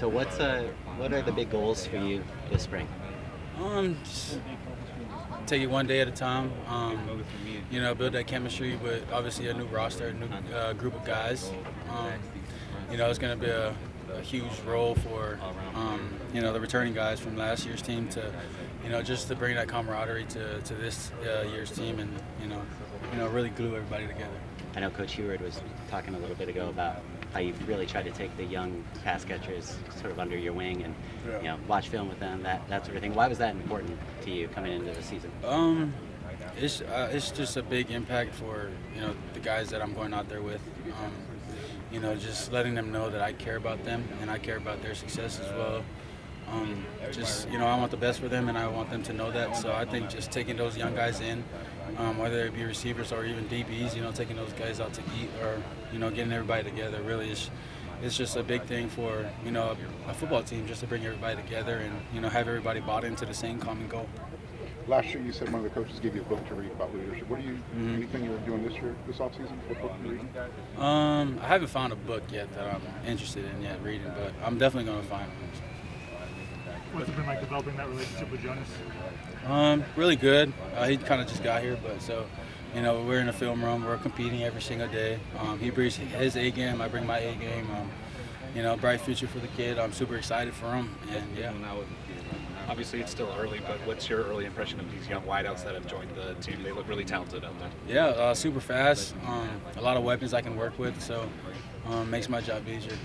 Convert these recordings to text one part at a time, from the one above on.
So what are the big goals for you this spring? Just take it one day at a time. Build that chemistry with obviously a new roster, a new group of guys. It's going to be a huge role for the returning guys from last year's team to just to bring that camaraderie to this year's team and really glue everybody together. I know Coach Heward was talking a little bit ago about how you've really tried to take the young pass catchers sort of under your wing and watch film with them, that sort of thing. Why was that important to you coming into the season? It's just a big impact for the guys that I'm going out there with. Just letting them know that I care about them and I care about their success as well. I want the best for them and I want them to know that. So I think just taking those young guys in, whether it be receivers or even DBs, taking those guys out to eat or getting everybody together really it's just a big thing for a football team, just to bring everybody together and have everybody bought into the same common goal. Last year, you said one of the coaches gave you a book to read about leadership. What do you, anything you're doing this offseason? What book are you reading? I haven't found a book yet that I'm interested in reading, but I'm definitely going to find one. What's it been like developing that relationship with Jonas? Really good. He kind of just got here, but so, we're in the film room. We're competing every single day. He brings his A game. I bring my A game. Bright future for the kid. I'm super excited for him, and yeah. Obviously, it's still early, but what's your early impression of these young wideouts that have joined the team? They look really talented out there. Yeah, super fast. A lot of weapons I can work with, so makes my job easier.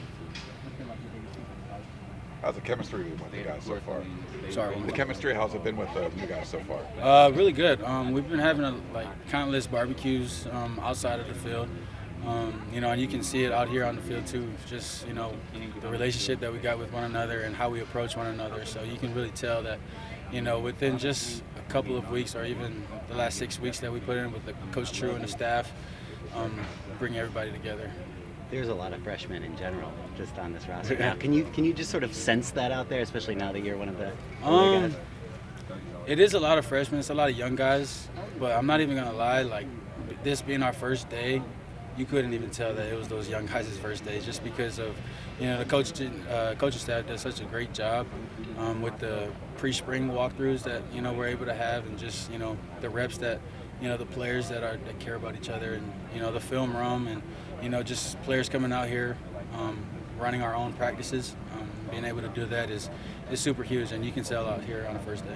How's the chemistry with the guys so far? Sorry. The chemistry, how's it been with the new guys so far? Really good. We've been having countless barbecues outside of the field. And you can see it out here on the field too, just, the relationship that we got with one another and how we approach one another. So you can really tell that, within just a couple of weeks or even the last 6 weeks that we put in with the Coach True and the staff, bring everybody together. There's a lot of freshmen in general just on this roster now. Can you just sort of sense that out there, especially now that you're one of the older guys? It is a lot of freshmen. It's a lot of young guys, but I'm not even going to lie, this being our first day, you couldn't even tell that it was those young guys' first day just because of, the coaching staff does such a great job with the pre-spring walkthroughs that, we're able to have and just, the reps that, the players that care about each other and, the film room and, just players coming out here running our own practices. Being able to do that is super huge, and you can tell out here on the first day.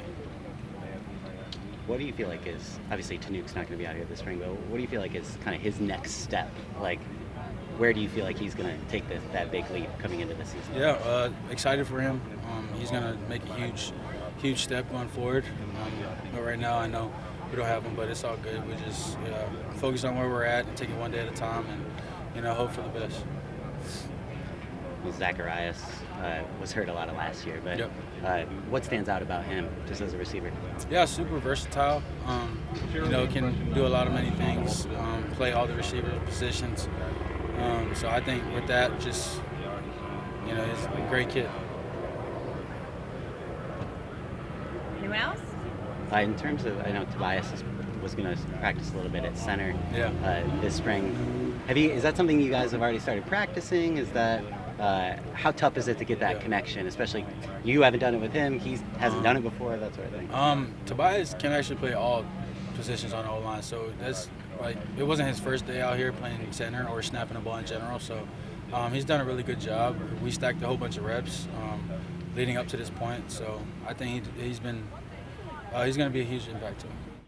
What do you feel like is, obviously Tanuke's not going to be out here this spring, but what do you feel like is kind of his next step? Where do you feel like he's going to take that big leap coming into the season? Yeah, excited for him. He's going to make a huge step going forward. But right now I know we don't have him, but it's all good. We just focus on where we're at and take it one day at a time and, hope for the best. Well, Zacharias was hurt a lot of last year, but yep. What stands out about him just as a receiver? Yeah, super versatile. Can do a lot of many things, play all the receiver positions. So I think with that, just, he's a great kid. Anyone else? In terms of, I know Tobias was going to practice a little bit at center this spring. Is that something you guys have already started practicing? Is that how tough is it to get that connection? Especially you haven't done it with him. He hasn't done it before. That sort of thing. Tobias can actually play all positions on the O-line. So that's it wasn't his first day out here playing center or snapping the ball in general. So he's done a really good job. We stacked a whole bunch of reps leading up to this point. So I think he's going to be a huge impact to him.